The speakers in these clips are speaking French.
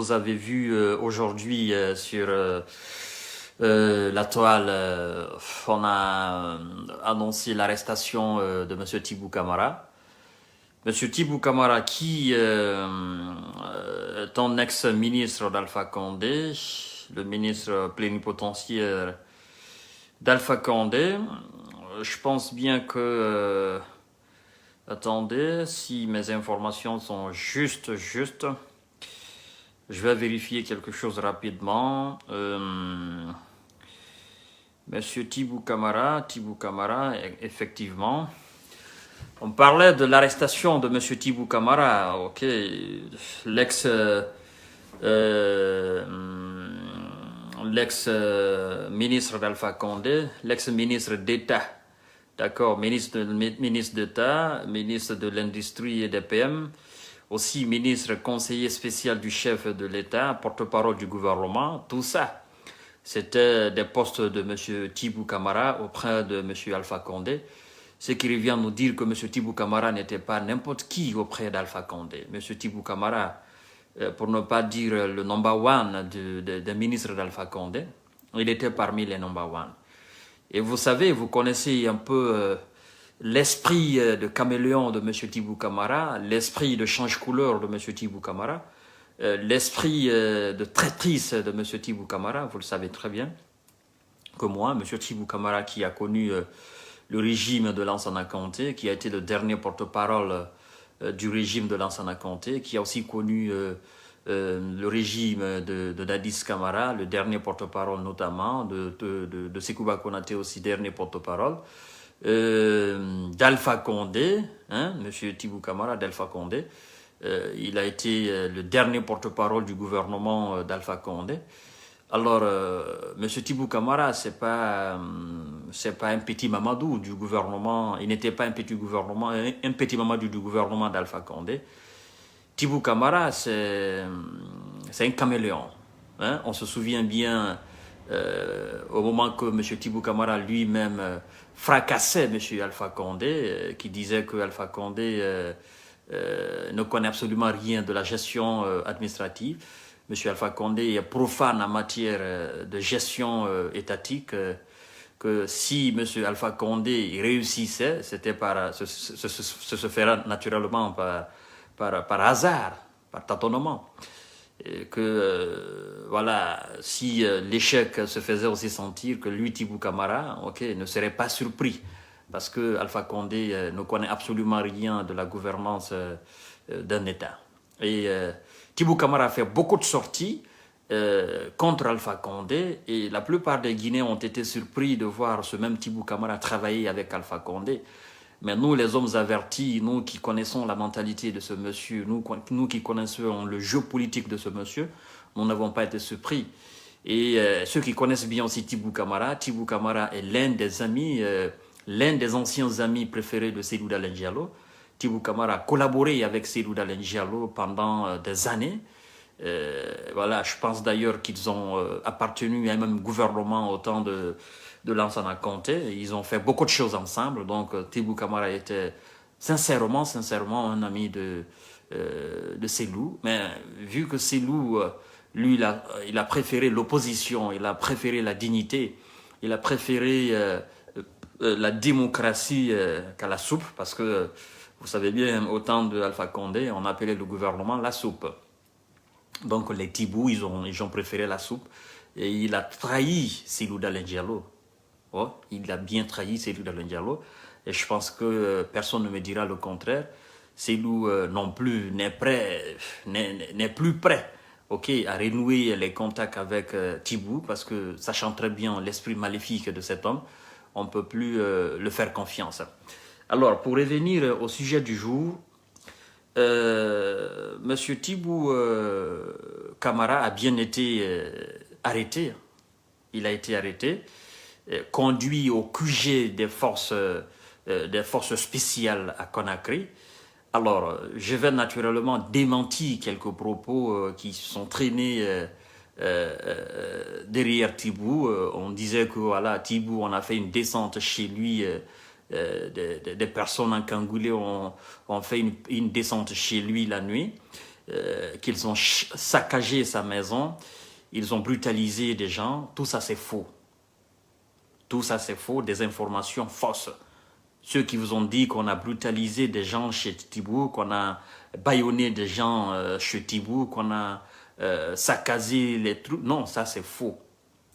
Vous avez vu aujourd'hui sur la toile, on a annoncé l'arrestation de M. Tibou Camara. M. Tibou Camara qui est un ex-ministre d'Alpha Condé, le ministre plénipotentiaire d'Alpha Condé. Je pense bien que... attendez, si mes informations sont justes. Je vais vérifier quelque chose rapidement. Monsieur Tibou Camara, effectivement. On parlait de l'arrestation de Monsieur Tibou Camara, ok, l'ex-ministre d'Alpha Condé, l'ex-ministre d'État, d'accord, ministre d'État, ministre de l'Industrie et des PM, aussi ministre conseiller spécial du chef de l'État, porte-parole du gouvernement, tout ça, c'était des postes de M. Tibou Camara auprès de M. Alpha Condé, ce qui revient nous dire que M. Tibou Camara n'était pas n'importe qui auprès d'Alpha Condé. M. Tibou Camara, pour ne pas dire le number one des ministres d'Alpha Condé, il était parmi les number one. Et vous savez, vous connaissez un peu l'esprit de caméléon de M. Tibou Camara, l'esprit de change-couleur de M. Tibou Camara, l'esprit de traîtrise de M. Tibou Camara, vous le savez très bien, que moi, M. Tibou Camara qui a connu le régime de Lansana Conté, qui a été le dernier porte-parole du régime de Lansana Conté, qui a aussi connu le régime de Dadis Camara, le dernier porte-parole notamment, de Sekouba Konaté aussi, dernier porte-parole, d'Alpha Condé, hein, M. Tibou Camara d'Alpha Condé, il a été le dernier porte-parole du gouvernement d'Alpha Condé. Alors, M. Tibou Camara, c'est pas un petit Mamadou du gouvernement, il n'était pas un petit Mamadou du gouvernement d'Alpha Condé. Tibou Camara, c'est un caméléon. Hein? On se souvient bien, au moment que M. Tibou Camara lui-même fracassait M. Alpha Condé, qui disait que Alpha Condé ne connaît absolument rien de la gestion administrative. M. Alpha Condé est profane en matière de gestion étatique, que si M. Alpha Condé réussissait, c'était ce se fera naturellement par hasard, par tâtonnement. Et que, voilà, si l'échec se faisait aussi sentir, que lui, Tibou Camara, ne serait pas surpris, parce que Alpha Condé ne connaît absolument rien de la gouvernance d'un État. Et Tibou Camara a fait beaucoup de sorties contre Alpha Condé, et la plupart des Guinéens ont été surpris de voir ce même Tibou Camara travailler avec Alpha Condé. Mais nous, les hommes avertis, nous qui connaissons la mentalité de ce monsieur, nous qui connaissons le jeu politique de ce monsieur, nous n'avons pas été surpris. Et ceux qui connaissent bien aussi Tibou Camara est l'un des amis, l'un des anciens amis préférés de Seydou Dalein Diallo. Tibou Camara a collaboré avec Seydou Dalein Diallo pendant des années. Voilà, je pense d'ailleurs qu'ils ont appartenu à un même gouvernement au temps de Lansana Conté. Ils ont fait beaucoup de choses ensemble. Donc, Tibou Camara était sincèrement un ami de Cellou. Mais vu que Cellou, lui, il a préféré l'opposition, il a préféré la dignité, il a préféré la démocratie qu'à la soupe, parce que, vous savez bien, au temps de Alpha Condé, on appelait le gouvernement la soupe. Donc, les Tibou, ils ont préféré la soupe. Et il a trahi Seydou Dalein Diallo. Oh, il a bien trahi Seydou Dalein Diallo. Et je pense que personne ne me dira le contraire. Seydou non plus n'est plus prêt, à renouer les contacts avec Tibou, parce que, sachant très bien l'esprit maléfique de cet homme, on ne peut plus le faire confiance. Alors, pour revenir au sujet du jour, Monsieur Tibou Camara a bien été arrêté. Il a été arrêté, conduit au QG des forces spéciales à Conakry. Alors, je vais naturellement démentir quelques propos qui sont traînés derrière Tibou. On disait que voilà, Tibou, on a fait une descente chez lui. Des personnes en Kangoulé ont fait une descente chez lui la nuit. qu'ils ont saccagé sa maison, ils ont brutalisé des gens. Tout ça, c'est faux. Tout ça, c'est faux, des informations fausses. Ceux qui vous ont dit qu'on a brutalisé des gens chez Tibou, qu'on a bâillonné des gens chez Tibou, qu'on a saccagé les trucs, non, ça c'est faux.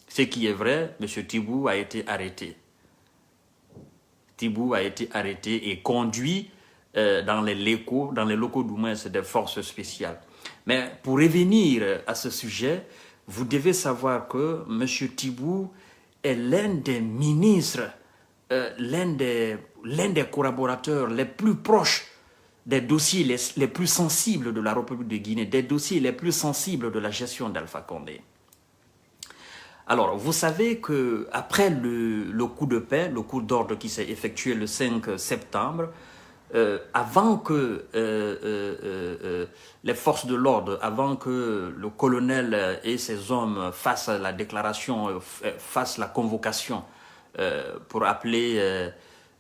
Ce qui est vrai, M. Tibou a été arrêté. Tibou a été arrêté et conduit dans les locaux du moins des forces spéciales. Mais pour revenir à ce sujet, vous devez savoir que M. Tibou est l'un des ministres, l'un des collaborateurs les plus proches des dossiers les plus sensibles de la République de Guinée, des dossiers les plus sensibles de la gestion d'Alpha Condé. Alors, vous savez qu'après le coup de paix, le coup d'ordre qui s'est effectué le 5 septembre, avant que les forces de l'ordre, avant que le colonel et ses hommes fassent la déclaration, fassent la convocation pour appeler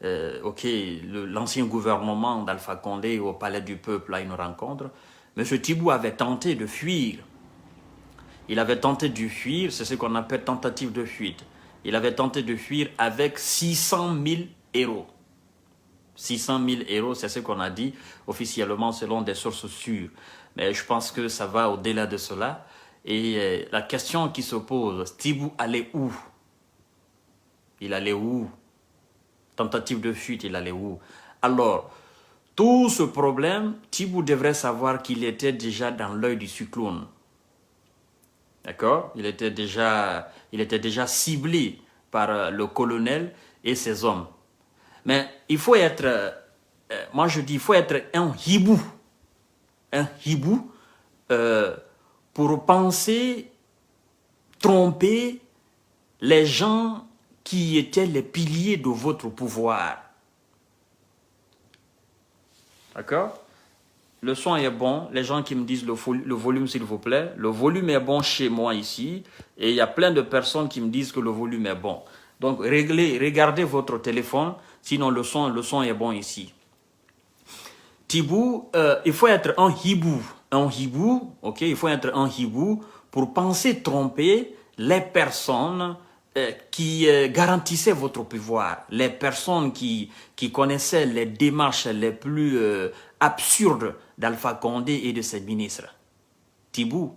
l'ancien gouvernement d'Alpha Condé au Palais du Peuple à une rencontre, M. Tibou avait tenté de fuir. Il avait tenté de fuir, c'est ce qu'on appelle tentative de fuite. Il avait tenté de fuir avec 600 000 euros. 600 000 euros, c'est ce qu'on a dit officiellement selon des sources sûres. Mais je pense que ça va au-delà de cela. Et la question qui se pose, Tibou allait où? Il allait où? Tentative de fuite, il allait où? Alors, tout ce problème, Tibou devrait savoir qu'il était déjà dans l'œil du cyclone. D'accord? Il était déjà ciblé par le colonel et ses hommes. Mais il faut être, moi je dis, il faut être un hibou. Un hibou pour penser, tromper les gens qui étaient les piliers de votre pouvoir. D'accord? Le son est bon. Les gens qui me disent le volume, s'il vous plaît. Le volume est bon chez moi ici. Et il y a plein de personnes qui me disent que le volume est bon. Donc, regardez votre téléphone. Sinon, le son est bon ici. Tibou, il faut être un hibou. Un hibou, ok? Il faut être un hibou pour penser tromper les personnes qui garantissaient votre pouvoir. Les personnes qui connaissaient les démarches les plus absurdes d'Alpha Condé et de ses ministres. Tibou,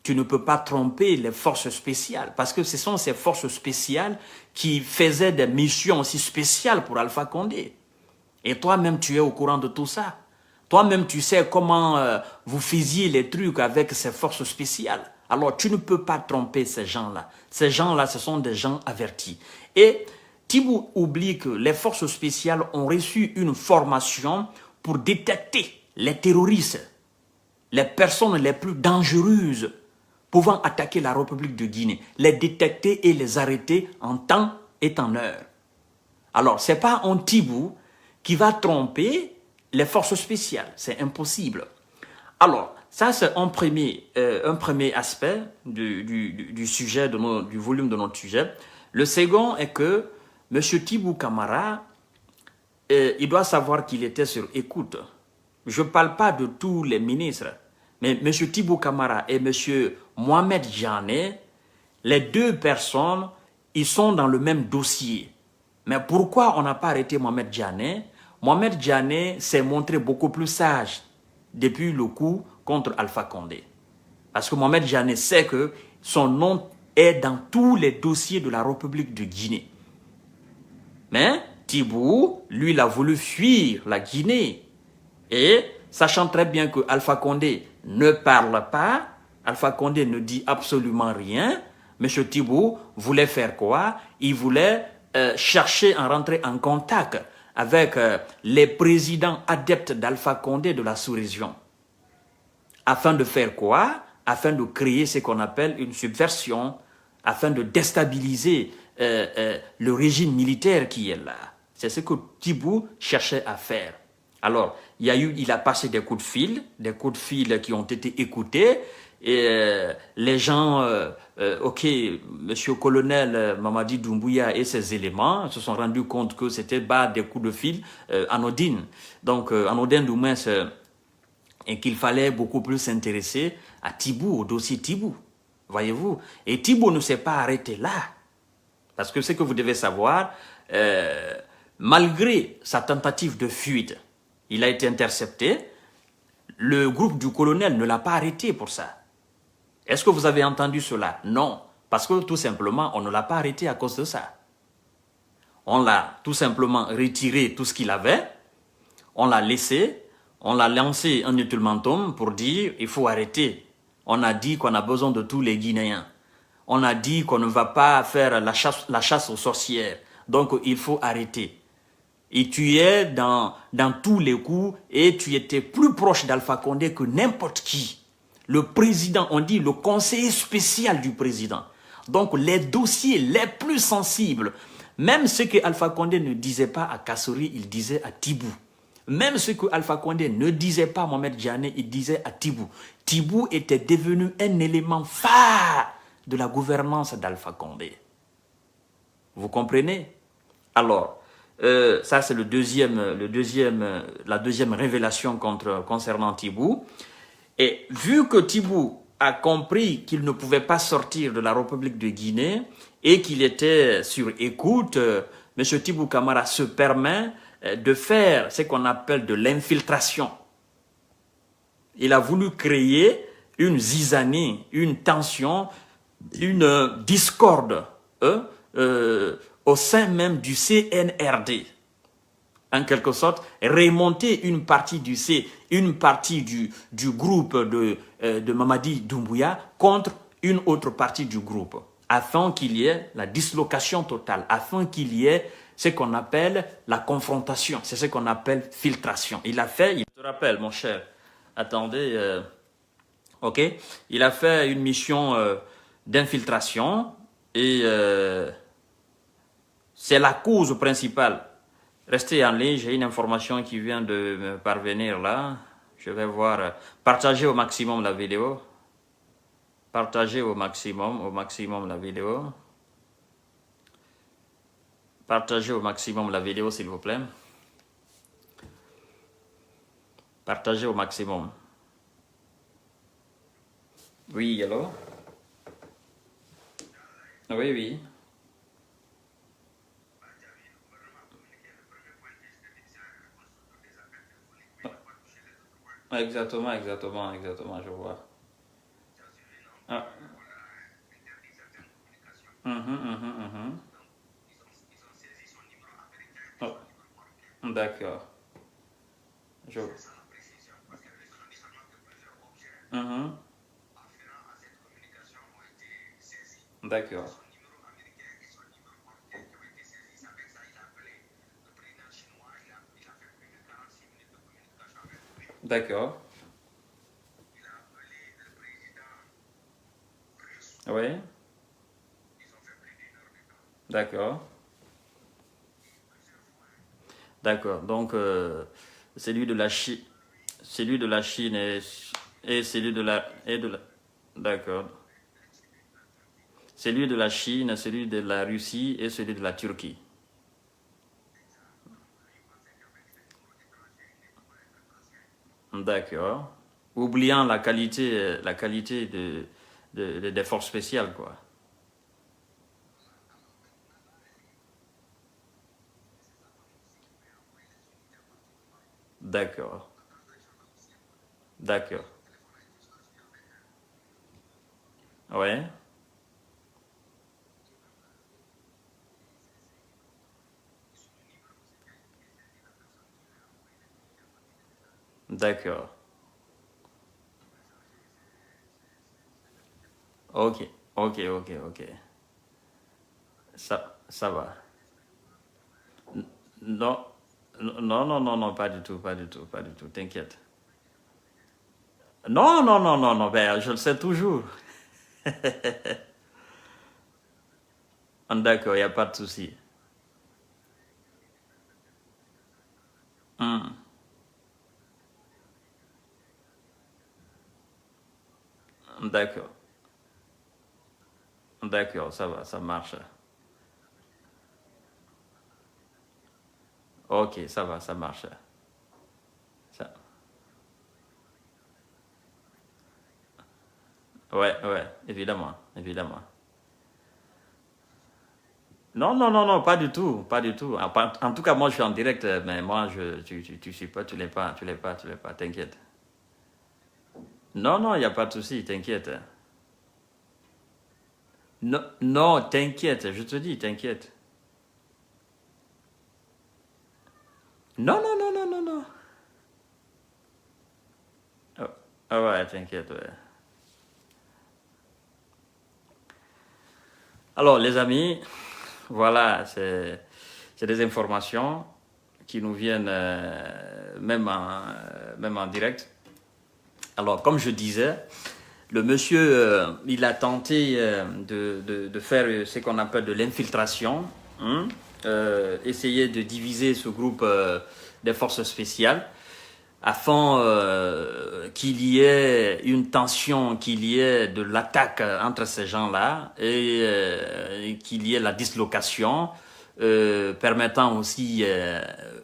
tu ne peux pas tromper les forces spéciales parce que ce sont ces forces spéciales qui faisaient des missions aussi spéciales pour Alpha Condé. Et toi-même, tu es au courant de tout ça. Toi-même, tu sais comment vous faisiez les trucs avec ces forces spéciales. Alors, tu ne peux pas tromper ces gens-là. Ces gens-là, ce sont des gens avertis. Et Tibou oublie que les forces spéciales ont reçu une formation pour détecter les terroristes, les personnes les plus dangereuses pouvant attaquer la République de Guinée, les détecter et les arrêter en temps et en heure. Alors, ce n'est pas un Tibou qui va tromper les forces spéciales. C'est impossible. Alors, ça c'est un premier aspect du sujet, du volume de notre sujet. Le second est que M. Tibou Camara, il doit savoir qu'il était sur écoute. Je ne parle pas de tous les ministres, mais M. Tibou Camara et M. Mohamed Djane, les deux personnes, ils sont dans le même dossier. Mais pourquoi on n'a pas arrêté Mohamed Djane? Mohamed Djane s'est montré beaucoup plus sage depuis le coup contre Alpha Condé. Parce que Mohamed Djane sait que son nom est dans tous les dossiers de la République de Guinée. Mais Tibou, lui, il a voulu fuir la Guinée. Et sachant très bien que Alpha Condé ne parle pas, Alpha Condé ne dit absolument rien, M. Tibou voulait faire quoi? Il voulait chercher à rentrer en contact avec les présidents adeptes d'Alpha Condé de la sous-région. Afin de faire quoi? Afin de créer ce qu'on appelle une subversion, afin de déstabiliser le régime militaire qui est là. C'est ce que Tibou cherchait à faire. Alors, il a passé des coups de fil qui ont été écoutés, et les gens, ok, monsieur colonel Mamadi Doumbouya et ses éléments se sont rendus compte que c'était des coups de fil anodines. Donc, anodin du moins, et qu'il fallait beaucoup plus s'intéresser à Tibou, au dossier Tibou. Voyez-vous? Et Tibou ne s'est pas arrêté là. Parce que ce que vous devez savoir, malgré sa tentative de fuite, il a été intercepté. Le groupe du colonel ne l'a pas arrêté pour ça. Est-ce que vous avez entendu cela? Non. Parce que tout simplement, on ne l'a pas arrêté à cause de ça. On l'a tout simplement retiré tout ce qu'il avait. On l'a laissé. On l'a lancé un ultimatum pour dire il faut arrêter. On a dit qu'on a besoin de tous les Guinéens. On a dit qu'on ne va pas faire la chasse aux sorcières. Donc il faut arrêter. Et tu es dans tous les coups et tu étais plus proche d'Alpha Condé que n'importe qui. Le président, on dit le conseiller spécial du président. Donc les dossiers les plus sensibles, même ce que Alpha Condé ne disait pas à Kassouri, il disait à Tibou. Même ce que Alpha Condé ne disait pas à Mohamed Djane, il disait à Tibou. Tibou était devenu un élément phare de la gouvernance d'Alpha Condé. Vous comprenez? Alors, ça c'est la deuxième révélation concernant Tibou. Et vu que Tibou a compris qu'il ne pouvait pas sortir de la République de Guinée et qu'il était sur écoute, M. Tibou Camara se permet de faire ce qu'on appelle de l'infiltration. Il a voulu créer une zizanie, une tension, une discorde au sein même du CNRD. En quelque sorte, remonter une partie du groupe de Mamadi Doumbouya contre une autre partie du groupe, afin qu'il y ait la dislocation totale, afin qu'il y ait ce qu'on appelle la confrontation, c'est ce qu'on appelle filtration. Il a fait, je te rappelle mon cher, attendez, ok, il a fait une mission d'infiltration et c'est la cause principale. Restez en ligne, j'ai une information qui vient de me parvenir là. Je vais voir. Partagez au maximum la vidéo. Partagez au maximum la vidéo. Partagez au maximum la vidéo, s'il vous plaît. Partagez au maximum. Oui, allô? Oui, oui. Exactement, je vois. Ah. Oh, d'accord. Je... D'accord. D'accord. Oui. D'accord. D'accord. Donc, celui de la Chine, celui de la Chine et celui de la... D'accord. Celui de la Chine, celui de la Russie et celui de la Turquie. D'accord. Oubliant la qualité des forces spéciales, quoi. D'accord. D'accord. Ouais. D'accord. Ok. Ok, ok, ok. Ça va. Non. Non, non, non, non, pas du tout, pas du tout, pas du tout. T'inquiète. Non, non, non, non, non, ben, je le sais toujours. D'accord, il n'y a pas de souci. Hmm. D'accord. D'accord, ça va, ça marche. Ok, ça va, ça marche. Ça... Ouais, ouais, évidemment, évidemment. Non, non, non, non, pas du tout, pas du tout. En tout cas, moi, je suis en direct, mais moi, tu suis pas, tu l'es pas, tu l'es pas, tu l'es pas, t'inquiète. Non, non, il n'y a pas de souci, t'inquiète. Non, non, t'inquiète, je te dis, t'inquiète. Non, non, non, non, non, non. Oh, ah ouais, t'inquiète, ouais. Alors, les amis, voilà, c'est des informations qui nous viennent même en direct. Alors, comme je disais, le monsieur, il a tenté de faire ce qu'on appelle de l'infiltration, hein, essayer de diviser ce groupe des forces spéciales afin qu'il y ait une tension, qu'il y ait de l'attaque entre ces gens-là et qu'il y ait la dislocation permettant aussi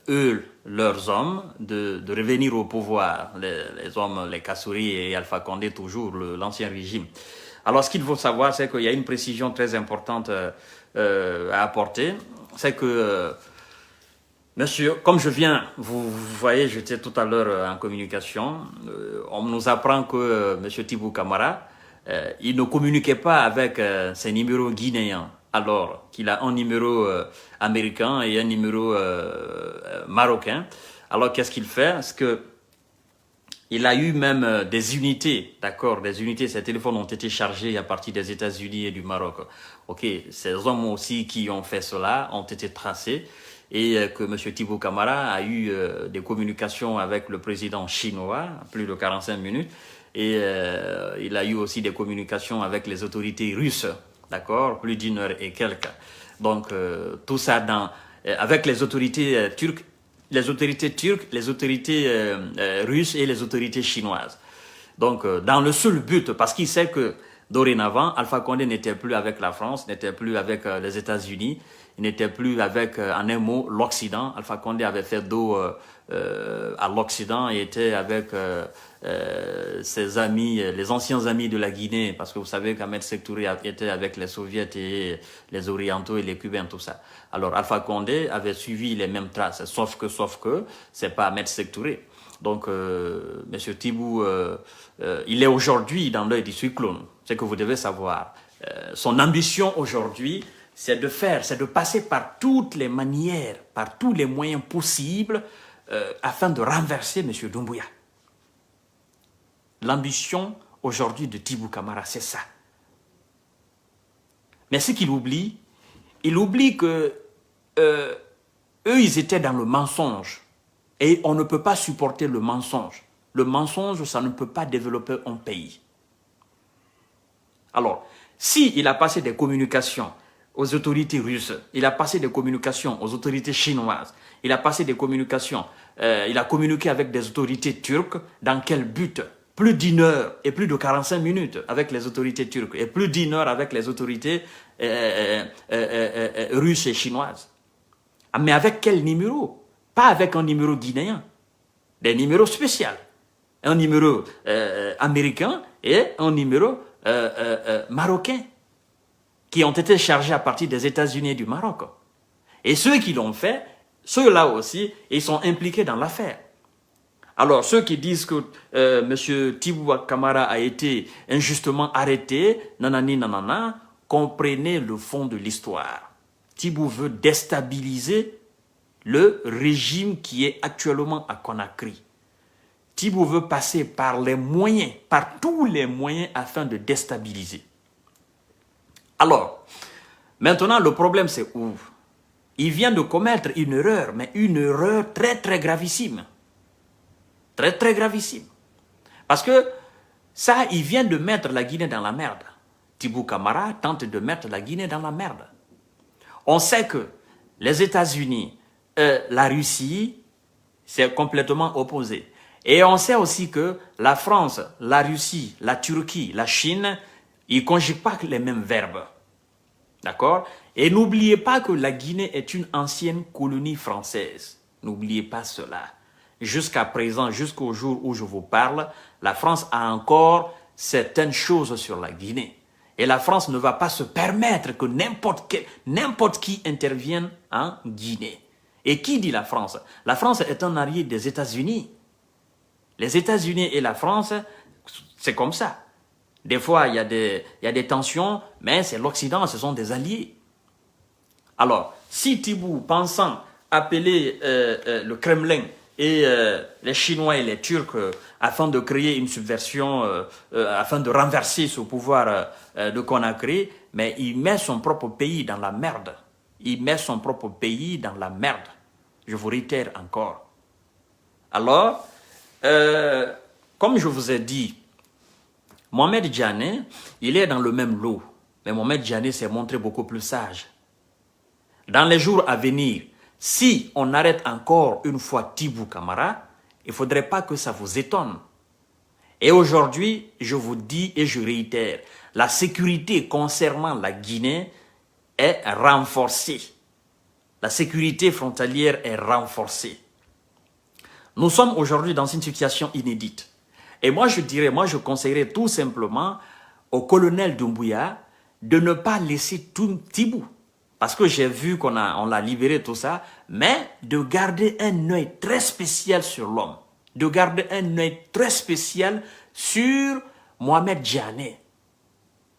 eux, leurs hommes, de revenir au pouvoir, les hommes, les Kassouri et Alpha Condé, toujours l'ancien régime. Alors ce qu'il faut savoir, c'est qu'il y a une précision très importante à apporter, c'est que monsieur, comme je viens, vous voyez, j'étais tout à l'heure en communication, on nous apprend que monsieur Tibou Kamara, il ne communiquait pas avec ses numéros guinéens, alors qu'il a un numéro américain et un numéro marocain. Alors qu'est-ce qu'il fait? C'est que il a eu même des unités, d'accord, des unités, ces téléphones ont été chargés à partir des États-Unis et du Maroc. Ok, ces hommes aussi qui ont fait cela ont été tracés et que M. Thibaut Camara a eu des communications avec le président chinois, plus de 45 minutes, et il a eu aussi des communications avec les autorités russes, d'accord, plus d'une heure et quelques. Donc tout ça avec les autorités turques, les autorités russes et les autorités chinoises. Donc, dans le seul but, parce qu'il sait que dorénavant, Alpha Condé n'était plus avec la France, n'était plus avec les États-Unis, il n'était plus avec, en un mot, l'Occident. Alpha Condé avait fait dos à l'Occident et était avec ses amis, les anciens amis de la Guinée, parce que vous savez qu'Ahmed Sékou Touré était avec les Soviets et les Orientaux et les Cubains, tout ça. Alors Alpha Condé avait suivi les mêmes traces, sauf que, c'est pas Ahmed Sékou Touré. Donc, Monsieur Tibou, il est aujourd'hui dans l'œil du cyclone, c'est que vous devez savoir. Son ambition aujourd'hui, c'est de passer par toutes les manières, par tous les moyens possibles, afin de renverser Monsieur Doumbouya. L'ambition aujourd'hui de Tibou Camara, c'est ça. Mais ce qu'il oublie, il oublie que eux, ils étaient dans le mensonge. Et on ne peut pas supporter le mensonge. Le mensonge, ça ne peut pas développer un pays. Alors, s'il a passé des communications aux autorités russes, il a passé des communications aux autorités chinoises, il a passé des communications, il a communiqué avec des autorités turques, dans quel but? Plus d'une heure et plus de 45 minutes avec les autorités turques et plus d'une heure avec les autorités russes et chinoises. Mais avec quel numéro? Pas avec un numéro guinéen, des numéros spéciaux. Un numéro américain et un numéro marocain qui ont été chargés à partir des États-Unis et du Maroc. Et ceux qui l'ont fait, ceux-là aussi, ils sont impliqués dans l'affaire. Alors, ceux qui disent que M. Tibou Camara a été injustement arrêté, nanani nanana, comprenez le fond de l'histoire. Tibou veut déstabiliser le régime qui est actuellement à Conakry. Tibou veut passer par les moyens, par tous les moyens afin de déstabiliser. Alors, maintenant le problème c'est où? Il vient de commettre une erreur, mais une erreur très très gravissime. Très très gravissime. Parce que ça, il vient de mettre la Guinée dans la merde. Tibou Camara tente de mettre la Guinée dans la merde. On sait que les États-Unis, la Russie, c'est complètement opposé. Et on sait aussi que la France, la Russie, la Turquie, la Chine, ils ne conjuguent pas les mêmes verbes. D'accord? Et n'oubliez pas que la Guinée est une ancienne colonie française. N'oubliez pas cela. Jusqu'à présent, jusqu'au jour où je vous parle, la France a encore certaines choses sur la Guinée. Et la France ne va pas se permettre que n'importe qui intervienne en Guinée. Et qui dit la France? La France est un allié des États-Unis. Les États-Unis et la France, c'est comme ça. Des fois, il y a des tensions, mais c'est l'Occident, ce sont des alliés. Alors, si Tibou, pensant appeler le Kremlin et les Chinois et les Turcs afin de créer une subversion, afin de renverser ce pouvoir de Conakry, mais il met son propre pays dans la merde. Il met son propre pays dans la merde. Je vous réitère encore. Alors, comme je vous ai dit, Mohamed Djane, il est dans le même lot. Mais Mohamed Djane s'est montré beaucoup plus sage. Dans les jours à venir, si on arrête encore une fois Tibou Camara, il ne faudrait pas que ça vous étonne. Et aujourd'hui, je vous dis et je réitère, la sécurité concernant la Guinée est renforcée. La sécurité frontalière est renforcée. Nous sommes aujourd'hui dans une situation inédite. Et moi, je conseillerais tout simplement au colonel Doumbouya de ne pas laisser tout Tibou. Parce que j'ai vu qu'on l'a libéré, tout ça, mais de garder un œil très spécial sur l'homme. De garder un œil très spécial sur Mohamed Djane.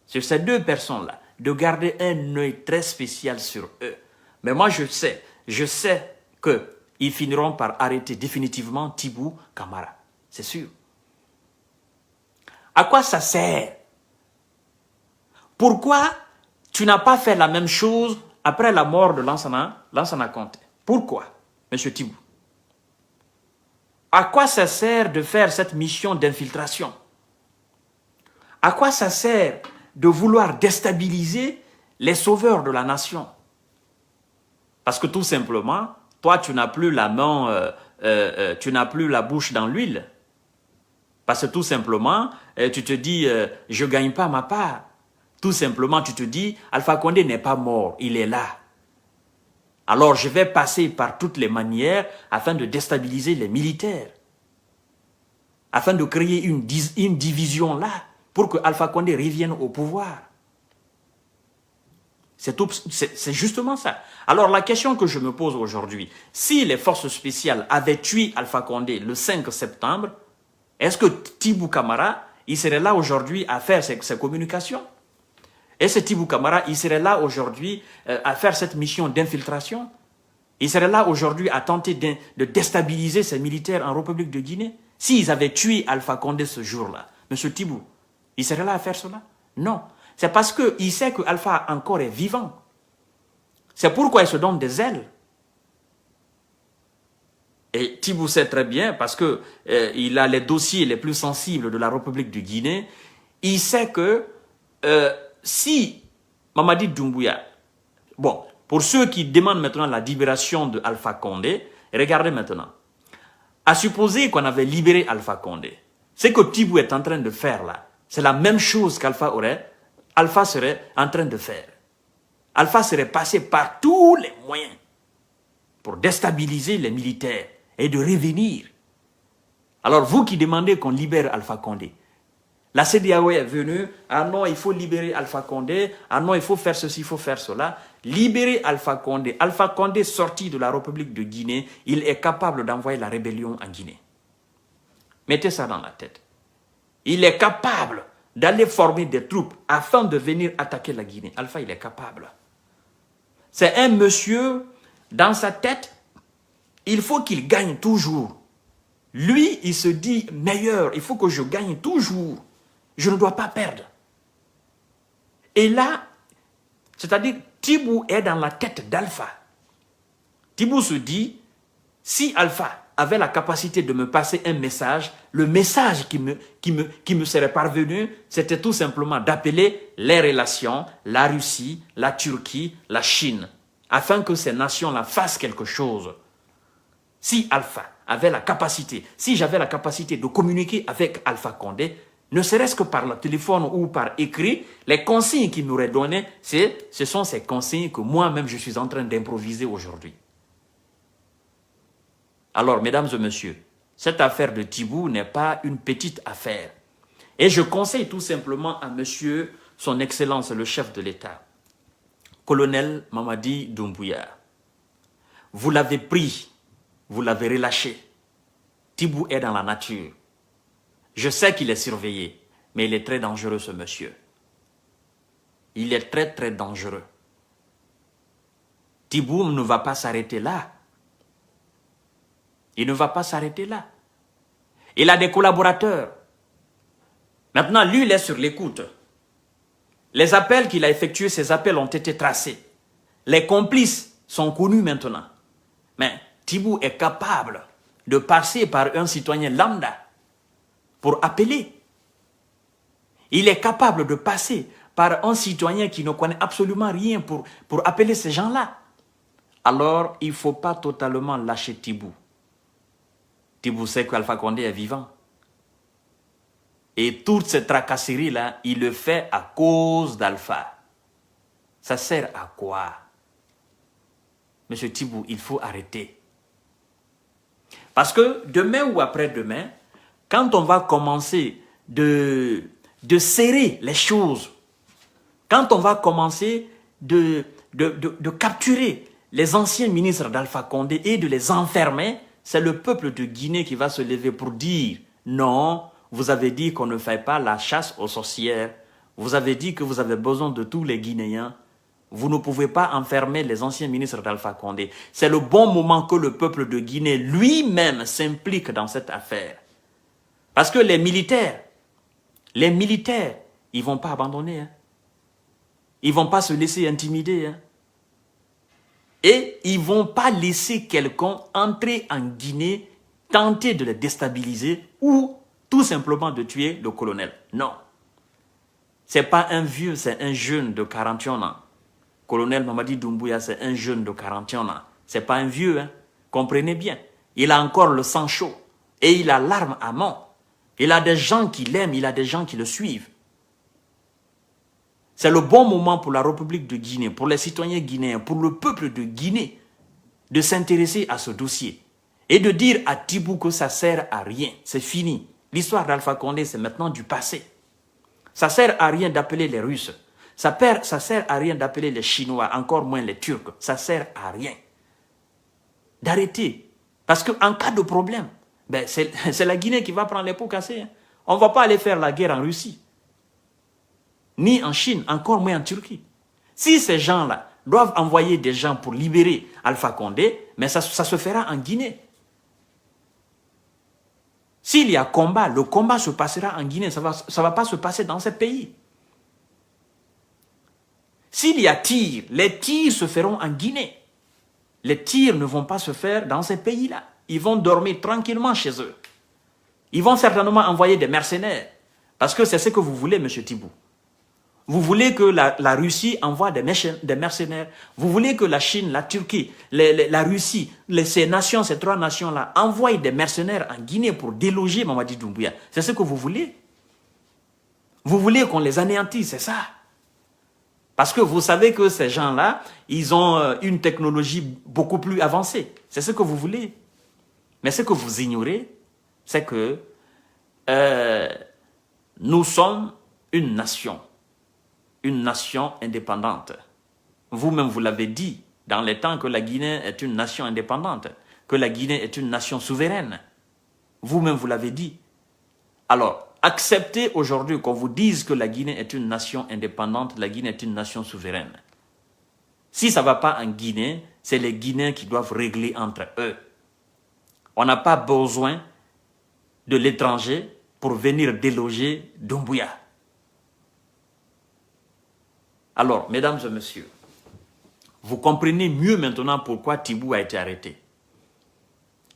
Sur ces deux personnes-là. De garder un œil très spécial sur eux. Mais moi, je sais qu'ils finiront par arrêter définitivement Tibou Camara. C'est sûr. À quoi ça sert? Pourquoi tu n'as pas fait la même chose après la mort de Lansana Conté? Pourquoi, M. Tibou? À quoi ça sert de faire cette mission d'infiltration? À quoi ça sert de vouloir déstabiliser les sauveurs de la nation? Parce que tout simplement, toi, tu n'as plus la main, tu n'as plus la bouche dans l'huile. Parce que tout simplement, tu te dis, je ne gagne pas ma part. Tout simplement, tu te dis, Alpha Condé n'est pas mort, il est là. Alors, je vais passer par toutes les manières afin de déstabiliser les militaires. Afin de créer une division là, pour que Alpha Condé revienne au pouvoir. C'est justement ça. Alors, la question que je me pose aujourd'hui, si les forces spéciales avaient tué Alpha Condé le 5 septembre, est-ce que Tibou Camara, il serait là aujourd'hui à faire ses communications? Est-ce que Tibou Camara, il serait là aujourd'hui à faire cette mission d'infiltration? Il serait là aujourd'hui à tenter de déstabiliser ces militaires en République de Guinée? S'ils avaient tué Alpha Condé ce jour-là, M. Tibou, il serait là à faire cela? Non. C'est parce qu'il sait que Alpha encore est vivant. C'est pourquoi il se donne des ailes. Et Tibou sait très bien, parce que il a les dossiers les plus sensibles de la République de Guinée, il sait que si Mamadi Doumbouya, bon, pour ceux qui demandent maintenant la libération de Alpha Condé, regardez maintenant. À supposer qu'on avait libéré Alpha Condé, ce que Tibou est en train de faire là, c'est la même chose qu'Alpha serait en train de faire. Alpha serait passé par tous les moyens pour déstabiliser les militaires et de revenir. Alors vous qui demandez qu'on libère Alpha Condé, la CEDEAO est venue, ah non, il faut libérer Alpha Condé, ah non, il faut faire ceci, il faut faire cela. Libérer Alpha Condé. Alpha Condé, sorti de la République de Guinée, il est capable d'envoyer la rébellion en Guinée. Mettez ça dans la tête. Il est capable d'aller former des troupes afin de venir attaquer la Guinée. Alpha, il est capable. C'est un monsieur, dans sa tête, il faut qu'il gagne toujours. Lui, il se dit meilleur, il faut que je gagne toujours. Je ne dois pas perdre. Et là, c'est-à-dire, Tibou est dans la tête d'Alpha. Tibou se dit, si Alpha avait la capacité de me passer un message, le message qui me serait parvenu, c'était tout simplement d'appeler les relations, la Russie, la Turquie, la Chine, afin que ces nations-là fassent quelque chose. Si Alpha avait la capacité, si j'avais la capacité de communiquer avec Alpha Condé, ne serait-ce que par le téléphone ou par écrit, les consignes qu'il m'aurait données, ce sont ces consignes que moi-même je suis en train d'improviser aujourd'hui. Alors, mesdames et messieurs, cette affaire de Tibou n'est pas une petite affaire. Et je conseille tout simplement à monsieur, son excellence, le chef de l'État, colonel Mamadi Doumbouya. Vous l'avez pris, vous l'avez relâché. Tibou est dans la nature. Je sais qu'il est surveillé, mais il est très dangereux ce monsieur. Il est très très dangereux. Tibou ne va pas s'arrêter là. Il ne va pas s'arrêter là. Il a des collaborateurs. Maintenant, lui, il est sur l'écoute. Les appels qu'il a effectués, ces appels ont été tracés. Les complices sont connus maintenant. Mais Tibou est capable de passer par un citoyen lambda pour appeler. Il est capable de passer par un citoyen qui ne connaît absolument rien pour appeler ces gens-là. Alors, il ne faut pas totalement lâcher Tibou. Tibou sait qu'Alpha Condé est vivant. Et toute cette tracasserie-là, il le fait à cause d'Alpha. Ça sert à quoi? Monsieur Tibou, il faut arrêter. Parce que demain ou après-demain, quand on va commencer de serrer les choses, quand on va commencer de capturer les anciens ministres d'Alpha Condé et de les enfermer, c'est le peuple de Guinée qui va se lever pour dire non, vous avez dit qu'on ne fait pas la chasse aux sorcières, vous avez dit que vous avez besoin de tous les Guinéens, vous ne pouvez pas enfermer les anciens ministres d'Alpha Condé. C'est le bon moment que le peuple de Guinée lui-même s'implique dans cette affaire. Parce que les militaires, ils ne vont pas abandonner. Hein. Ils ne vont pas se laisser intimider. Hein. Et ils ne vont pas laisser quelqu'un entrer en Guinée, tenter de les déstabiliser ou tout simplement de tuer le colonel. Non. Ce n'est pas un vieux, c'est un jeune de 41 ans. Colonel Mamadi Doumbouya, c'est un jeune de 41 ans. Ce n'est pas un vieux, hein. Comprenez bien. Il a encore le sang chaud et il a l'arme à main. Il a des gens qui l'aiment, il a des gens qui le suivent. C'est le bon moment pour la République de Guinée, pour les citoyens guinéens, pour le peuple de Guinée, de s'intéresser à ce dossier et de dire à Tibou que ça ne sert à rien. C'est fini. L'histoire d'Alpha Condé, c'est maintenant du passé. Ça ne sert à rien d'appeler les Russes. Ça ne sert à rien d'appeler les Chinois, encore moins les Turcs. Ça ne sert à rien. D'arrêter. Parce qu'en cas de problème, ben c'est la Guinée qui va prendre les pots cassés. Hein. On ne va pas aller faire la guerre en Russie. Ni en Chine, encore moins en Turquie. Si ces gens-là doivent envoyer des gens pour libérer Alpha Condé, mais ça se fera en Guinée. S'il y a combat, le combat se passera en Guinée. Ça va pas se passer dans ces pays. S'il y a tir, les tirs se feront en Guinée. Les tirs ne vont pas se faire dans ces pays-là. Ils vont dormir tranquillement chez eux. Ils vont certainement envoyer des mercenaires. Parce que c'est ce que vous voulez, M. Tibou. Vous voulez que la Russie envoie des mercenaires. Vous voulez que la Chine, la Turquie, la Russie, ces trois nations-là, envoient des mercenaires en Guinée pour déloger Mamadi Doumbouya. C'est ce que vous voulez. Vous voulez qu'on les anéantisse, c'est ça. Parce que vous savez que ces gens-là, ils ont une technologie beaucoup plus avancée. C'est ce que vous voulez. Mais ce que vous ignorez, c'est que nous sommes une nation indépendante. Vous-même, vous l'avez dit dans les temps que la Guinée est une nation indépendante, que la Guinée est une nation souveraine. Vous-même, vous l'avez dit. Alors, acceptez aujourd'hui qu'on vous dise que la Guinée est une nation indépendante, la Guinée est une nation souveraine. Si ça ne va pas en Guinée, c'est les Guinéens qui doivent régler entre eux. On n'a pas besoin de l'étranger pour venir déloger Doumbouya. Alors, mesdames et messieurs, vous comprenez mieux maintenant pourquoi Tibou a été arrêté.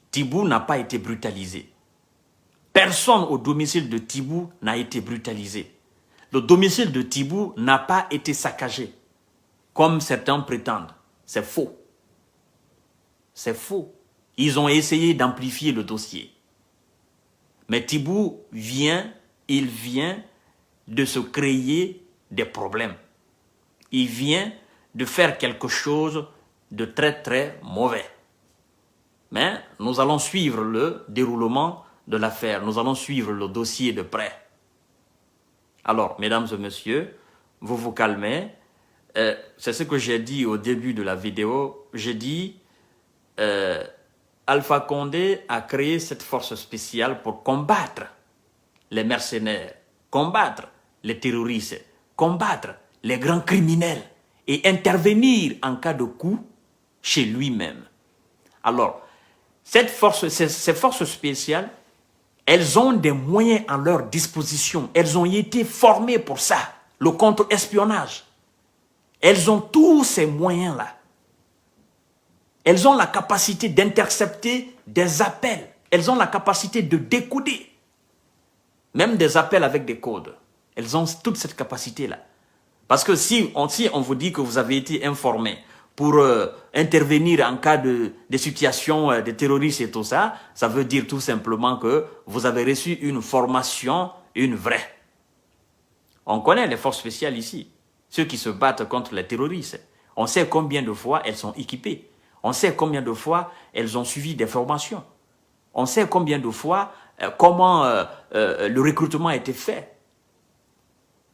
Tibou n'a pas été brutalisé. Personne au domicile de Tibou n'a été brutalisé. Le domicile de Tibou n'a pas été saccagé, comme certains prétendent. C'est faux. C'est faux. Ils ont essayé d'amplifier le dossier. Mais Tibou vient de se créer des problèmes. Il vient de faire quelque chose de très très mauvais. Mais nous allons suivre le déroulement de l'affaire. Nous allons suivre le dossier de près. Alors, mesdames et messieurs, vous vous calmez. C'est ce que j'ai dit au début de la vidéo. J'ai dit, Alpha Condé a créé cette force spéciale pour combattre les mercenaires, combattre les terroristes, combattre les grands criminels et intervenir en cas de coup chez lui-même. Alors, ces forces spéciales, elles ont des moyens à leur disposition. Elles ont été formées pour ça, le contre-espionnage. Elles ont tous ces moyens-là. Elles ont la capacité d'intercepter des appels. Elles ont la capacité de décoder. Même des appels avec des codes. Elles ont toute cette capacité-là. Parce que si on vous dit que vous avez été informé pour intervenir en cas de situations de terroristes et tout ça, ça veut dire tout simplement que vous avez reçu une formation, une vraie. On connaît les forces spéciales ici, ceux qui se battent contre les terroristes. On sait combien de fois elles sont équipées. On sait combien de fois elles ont suivi des formations. On sait combien de fois comment le recrutement a été fait.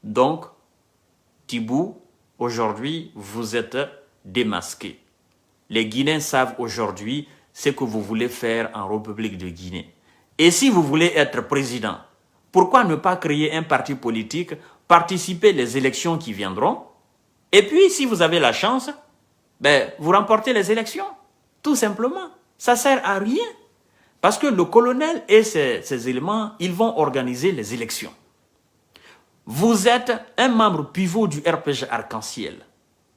Donc, Tibou, aujourd'hui, vous êtes démasqué. Les Guinéens savent aujourd'hui ce que vous voulez faire en République de Guinée. Et si vous voulez être président, pourquoi ne pas créer un parti politique, participer aux élections qui viendront, et puis si vous avez la chance, ben, vous remportez les élections, tout simplement. Ça ne sert à rien. Parce que le colonel et ses éléments, ils vont organiser les élections. Vous êtes un membre pivot du RPG Arc-en-Ciel.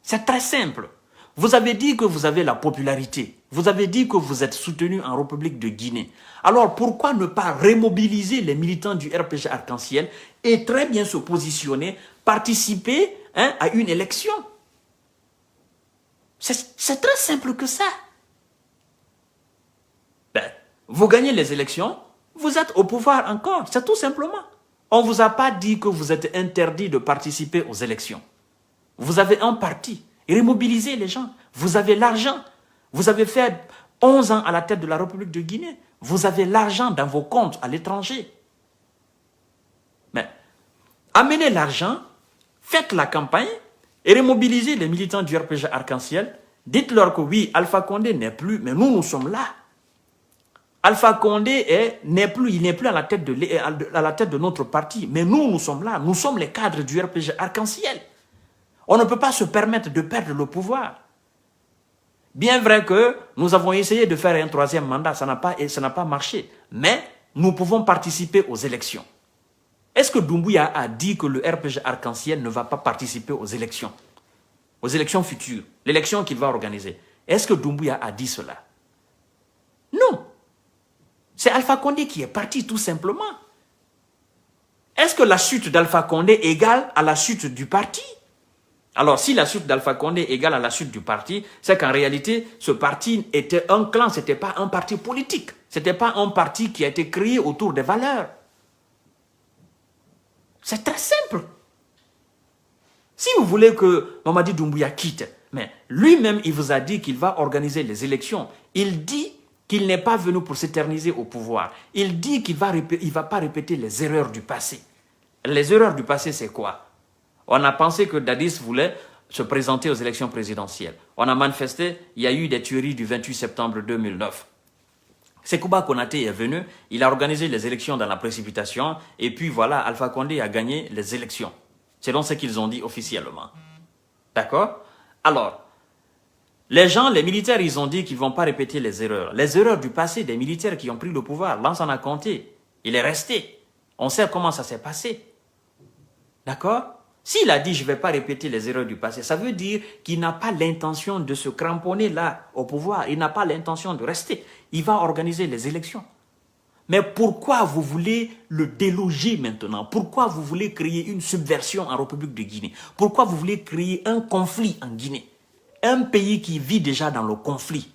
C'est très simple. Vous avez dit que vous avez la popularité. Vous avez dit que vous êtes soutenu en République de Guinée. Alors pourquoi ne pas remobiliser les militants du RPG Arc-en-Ciel et très bien se positionner, participer à une élection? C'est très simple que ça. Ben, vous gagnez les élections, vous êtes au pouvoir encore, c'est tout simplement. On ne vous a pas dit que vous êtes interdit de participer aux élections. Vous avez un parti, remobilisez les gens. Vous avez l'argent. Vous avez fait 11 ans à la tête de la République de Guinée. Vous avez l'argent dans vos comptes à l'étranger. Mais amenez l'argent, faites la campagne et remobilisez les militants du RPG Arc-en-Ciel. Dites-leur que oui, Alpha Condé n'est plus, mais nous sommes là. Alpha Condé n'est plus à la tête de notre parti, mais nous sommes là. Nous sommes les cadres du RPG Arc-en-Ciel. On ne peut pas se permettre de perdre le pouvoir. Bien vrai que nous avons essayé de faire un troisième mandat, ça n'a pas marché. Mais nous pouvons participer aux élections. Est-ce que Doumbouya a dit que le RPG Arc-en-Ciel ne va pas participer aux élections futures, l'élection qu'il va organiser? Est-ce que Doumbouya a dit cela? Non. C'est Alpha Condé qui est parti tout simplement. Est-ce que la chute d'Alpha Condé égale à la chute du parti? Alors, si la chute d'Alpha Condé égale à la chute du parti, c'est qu'en réalité, ce parti était un clan, ce n'était pas un parti politique. Ce n'était pas un parti qui a été créé autour des valeurs. C'est très simple. Si vous voulez que Mamadi Doumbouya quitte, mais lui-même, il vous a dit qu'il va organiser les élections. Il dit qu'il n'est pas venu pour s'éterniser au pouvoir. Il dit qu'il ne va pas répéter les erreurs du passé. Les erreurs du passé, c'est quoi? On a pensé que Dadis voulait se présenter aux élections présidentielles. On a manifesté, il y a eu des tueries du 28 septembre 2009. Sekouba Konaté est venu, il a organisé les élections dans la précipitation, et puis voilà, Alpha Condé a gagné les élections. Selon ce qu'ils ont dit officiellement. D'accord? Alors, les militaires, ils ont dit qu'ils ne vont pas répéter les erreurs. Les erreurs du passé des militaires qui ont pris le pouvoir, Lansana a compté. Il est resté. On sait comment ça s'est passé. D'accord? S'il a dit « je ne vais pas répéter les erreurs du passé », ça veut dire qu'il n'a pas l'intention de se cramponner là au pouvoir. Il n'a pas l'intention de rester. Il va organiser les élections. Mais pourquoi vous voulez le déloger maintenant? Pourquoi vous voulez créer une subversion en République de Guinée? Pourquoi vous voulez créer un conflit en Guinée? Un pays qui vit déjà dans le conflit.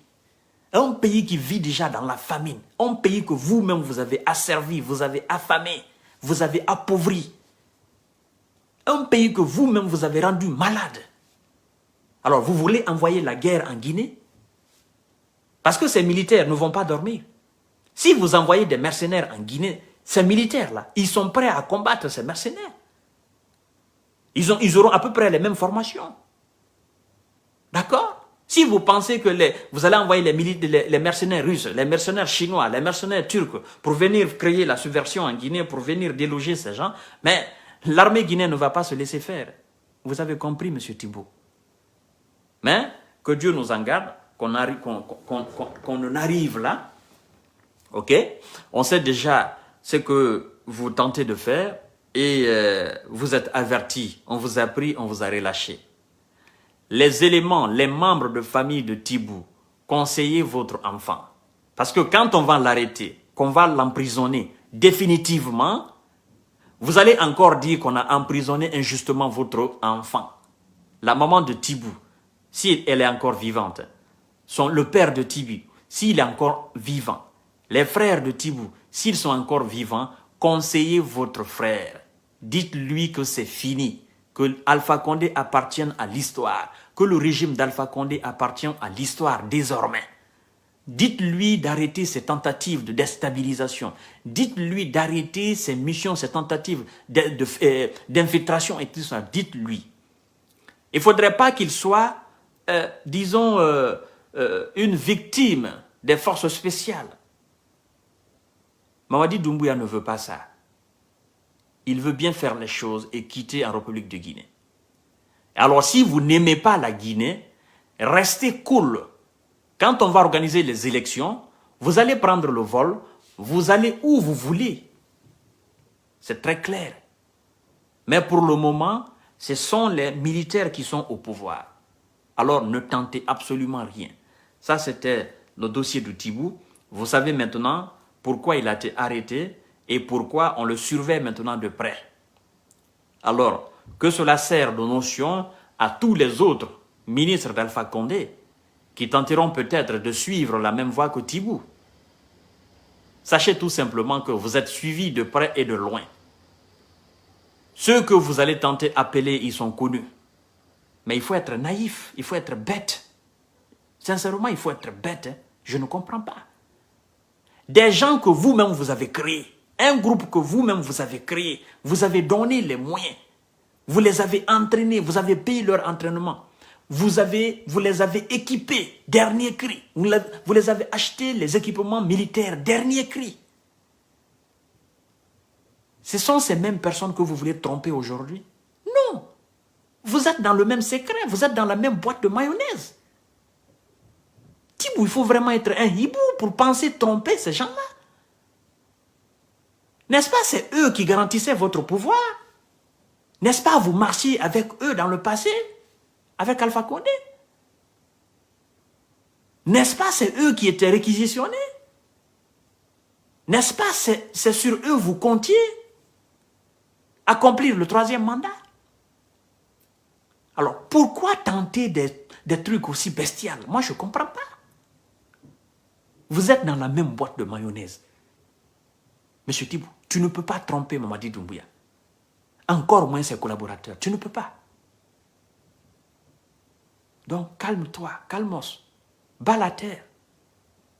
Un pays qui vit déjà dans la famine. Un pays que vous-même vous avez asservi, vous avez affamé, vous avez appauvri. Un pays que vous-même vous avez rendu malade. Alors vous voulez envoyer la guerre en Guinée? Parce que ces militaires ne vont pas dormir. Si vous envoyez des mercenaires en Guinée, ces militaires-là, ils sont prêts à combattre ces mercenaires. Ils auront à peu près les mêmes formations. D'accord? Si vous pensez que vous allez envoyer les mercenaires russes, les mercenaires chinois, les mercenaires turcs pour venir créer la subversion en Guinée, pour venir déloger ces gens, mais l'armée guinéenne ne va pas se laisser faire. Vous avez compris, M. Thibault. Mais que Dieu nous en garde, qu'on en arrive là. Ok? On sait déjà ce que vous tentez de faire et vous êtes avertis. On vous a pris, on vous a relâché. Les éléments, les membres de famille de Thibou, conseillez votre enfant. Parce que quand on va l'arrêter, qu'on va l'emprisonner définitivement, vous allez encore dire qu'on a emprisonné injustement votre enfant. La maman de Thibou, si elle est encore vivante, le père de Thibou, s'il est encore vivant, les frères de Thibou, s'ils sont encore vivants, conseillez votre frère. Dites-lui que c'est fini, que Alpha Condé appartient à l'histoire, que le régime d'Alpha Condé appartient à l'histoire désormais. Dites-lui d'arrêter ses tentatives de déstabilisation. Dites-lui d'arrêter ses missions, ses tentatives d'infiltration et tout ça. Dites-lui. Il ne faudrait pas qu'il soit, disons, une victime des forces spéciales. Mamadi Doumbouya ne veut pas ça. Il veut bien faire les choses et quitter en République de Guinée. Alors si vous n'aimez pas la Guinée, restez cool. Quand on va organiser les élections, vous allez prendre le vol, vous allez où vous voulez. C'est très clair. Mais pour le moment, ce sont les militaires qui sont au pouvoir. Alors ne tentez absolument rien. Ça, c'était le dossier de Thibou. Vous savez maintenant pourquoi il a été arrêté et pourquoi on le surveille maintenant de près. Alors, que cela sert de notion à tous les autres ministres d'Alpha Condé qui tenteront peut-être de suivre la même voie que Thibou. Sachez tout simplement que vous êtes suivis de près et de loin. Ceux que vous allez tenter d'appeler, ils sont connus. Mais il faut être naïf, il faut être bête. Sincèrement, il faut être bête. Hein. Je ne comprends pas. Des gens que vous-même vous avez créés, un groupe que vous-même vous avez créé, vous avez donné les moyens, vous les avez entraînés, vous avez payé leur entraînement, vous les avez équipés, dernier cri, vous les avez achetés les équipements militaires, dernier cri. Ce sont ces mêmes personnes que vous voulez tromper aujourd'hui? Non. Vous êtes dans le même secret, vous êtes dans la même boîte de mayonnaise. Thibou, il faut vraiment être un hibou pour penser tromper ces gens-là. N'est-ce pas, c'est eux qui garantissaient votre pouvoir? N'est-ce pas, vous marchiez avec eux dans le passé? Avec Alpha Condé? N'est-ce pas, c'est eux qui étaient réquisitionnés? N'est-ce pas, c'est sur eux vous comptiez accomplir le 3e mandat? Alors, pourquoi tenter des trucs aussi bestiaux? Moi, je ne comprends pas. Vous êtes dans la même boîte de mayonnaise. Monsieur Thibou, tu ne peux pas tromper Mamadi Doumbouya. Encore moins ses collaborateurs. Tu ne peux pas. Donc, calme-toi, calmos. Bas la terre.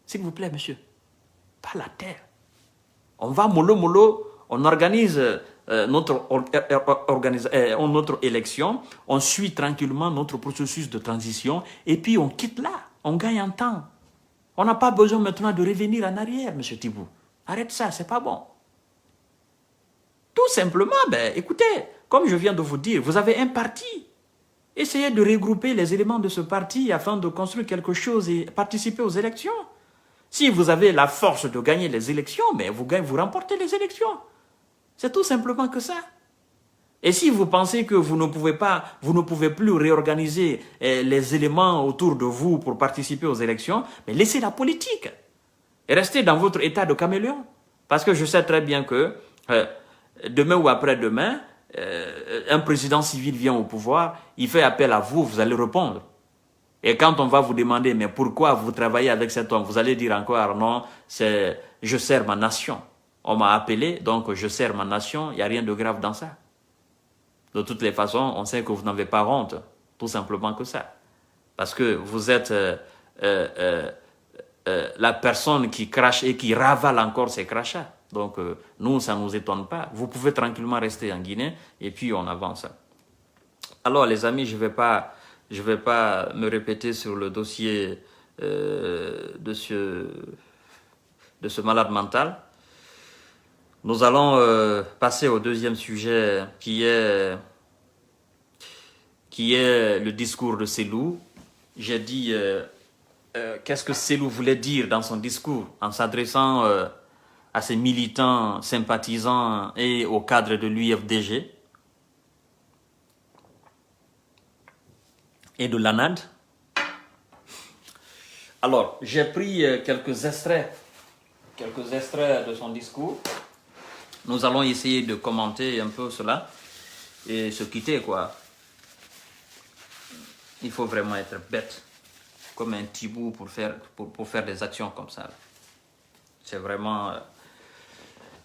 S'il vous plaît, monsieur. Bas la terre. On va mollo, on organise notre élection, on suit tranquillement notre processus de transition et puis on quitte là. On gagne en temps. On n'a pas besoin maintenant de revenir en arrière, monsieur Thibou. Arrête ça, c'est pas bon. Tout simplement, écoutez, comme je viens de vous dire, vous avez un parti. Essayez de regrouper les éléments de ce parti afin de construire quelque chose et participer aux élections. Si vous avez la force de gagner les élections, vous remportez les élections. C'est tout simplement que ça. Et si vous pensez que vous ne pouvez plus réorganiser les éléments autour de vous pour participer aux élections, mais laissez la politique. Et restez dans votre état de caméléon. Parce que je sais très bien que demain ou après-demain, un président civil vient au pouvoir, il fait appel à vous, vous allez répondre. Et quand on va vous demander, mais pourquoi vous travaillez avec cet homme, vous allez dire encore, non, je sers ma nation. On m'a appelé, donc je sers ma nation, il n'y a rien de grave dans ça. De toutes les façons, on sait que vous n'avez pas honte, tout simplement que ça. Parce que vous êtes la personne qui crache et qui ravale encore ses crachats. Donc, nous, ça ne nous étonne pas. Vous pouvez tranquillement rester en Guinée et puis on avance. Alors les amis, je vais pas me répéter sur le dossier de ce malade mental. Nous allons passer au deuxième sujet qui est le discours de Cellou. J'ai dit qu'est-ce que Cellou voulait dire dans son discours en s'adressant à ses militants, sympathisants et au cadre de l'UFDG et de l'ANAD. Alors, j'ai pris quelques extraits de son discours. Nous allons essayer de commenter un peu cela et se quitter, quoi. Il faut vraiment être bête, comme un tibou pour faire des actions comme ça. C'est vraiment...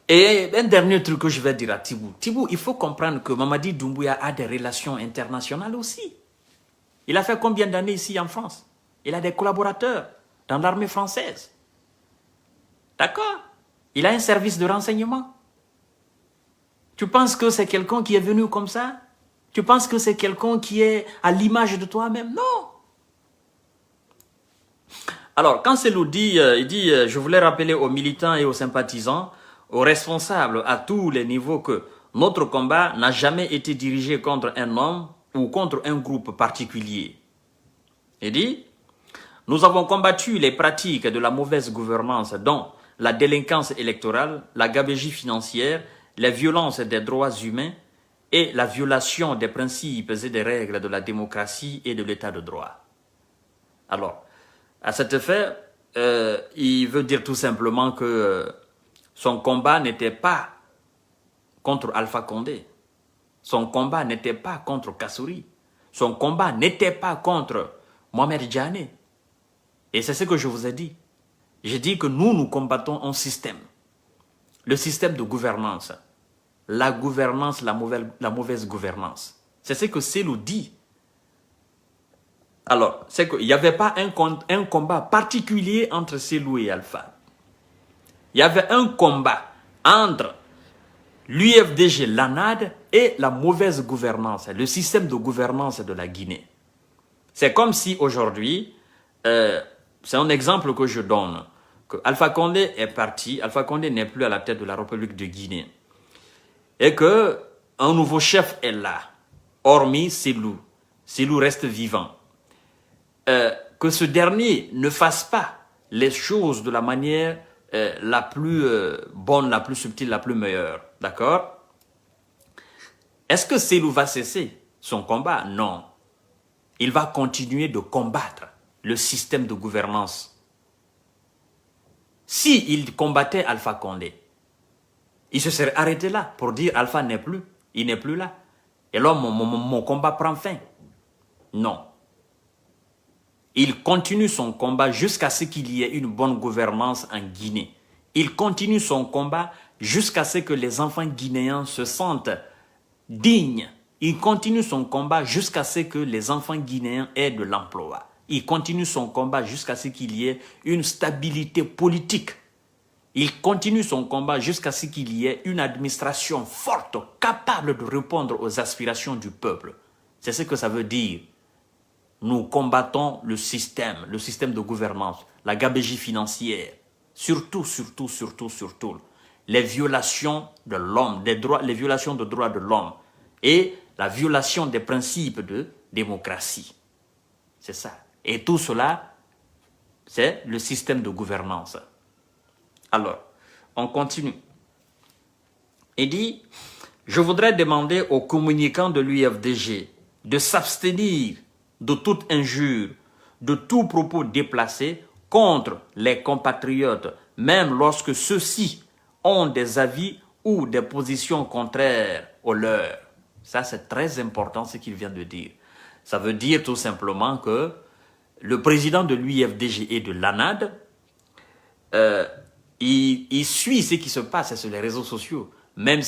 Et un dernier truc que je vais dire à Tibou. Tibou, il faut comprendre que Mamadi Doumbouya a des relations internationales aussi. Il a fait combien d'années ici en France? Il a des collaborateurs dans l'armée française. D'accord? Il a un service de renseignement. Tu penses que c'est quelqu'un qui est venu comme ça? Tu penses que c'est quelqu'un qui est à l'image de toi-même? Non. Alors, quand Cellou dit, il dit, je voulais rappeler aux militants et aux sympathisants, aux responsables à tous les niveaux que notre combat n'a jamais été dirigé contre un homme ou contre un groupe particulier. Il dit, nous avons combattu les pratiques de la mauvaise gouvernance dont la délinquance électorale, la gabegie financière, les violences des droits humains et la violation des principes et des règles de la démocratie et de l'état de droit. Alors, à cet effet, il veut dire tout simplement que son combat n'était pas contre Alpha Condé. Son combat n'était pas contre Kassouri. Son combat n'était pas contre Mohamed Djane. Et c'est ce que je vous ai dit. J'ai dit que nous combattons un système. Le système de gouvernance. La gouvernance, la mauvaise gouvernance. C'est ce que Cellou dit. Alors, c'est qu'il n'y avait pas un combat particulier entre Cellou et Alpha. Il y avait un combat entre l'UFDG, l'ANAD et la mauvaise gouvernance, le système de gouvernance de la Guinée. C'est comme si aujourd'hui, c'est un exemple que je donne, que Alpha Condé est parti, Alpha Condé n'est plus à la tête de la République de Guinée, et que un nouveau chef est là, hormis Cellou. Cellou reste vivant. Que ce dernier ne fasse pas les choses de la manière la plus bonne, la plus subtile, la plus meilleure. D'accord? Est-ce que Cellou va cesser son combat? Non. Il va continuer de combattre le système de gouvernance. S'il combattait Alpha Condé, il se serait arrêté là pour dire Alpha n'est plus, il n'est plus là. Et là, mon combat prend fin. Non. Il continue son combat jusqu'à ce qu'il y ait une bonne gouvernance en Guinée. Il continue son combat jusqu'à ce que les enfants guinéens se sentent dignes. Il continue son combat jusqu'à ce que les enfants guinéens aient de l'emploi. Il continue son combat jusqu'à ce qu'il y ait une stabilité politique. Il continue son combat jusqu'à ce qu'il y ait une administration forte, capable de répondre aux aspirations du peuple. C'est ce que ça veut dire. Nous combattons le système de gouvernance, la gabegie financière, surtout, les violations de l'homme, les violations des droits de l'homme et la violation des principes de démocratie. C'est ça. Et tout cela, c'est le système de gouvernance. Alors, on continue. Il dit, je voudrais demander aux communicants de l'UFDG de s'abstenir de toute injure, de tout propos déplacé contre les compatriotes, même lorsque ceux-ci ont des avis ou des positions contraires aux leurs. Ça, c'est très important ce qu'il vient de dire. Ça veut dire tout simplement que le président de l'UFDG et de l'ANAD, il suit ce qui se passe sur les réseaux sociaux, mais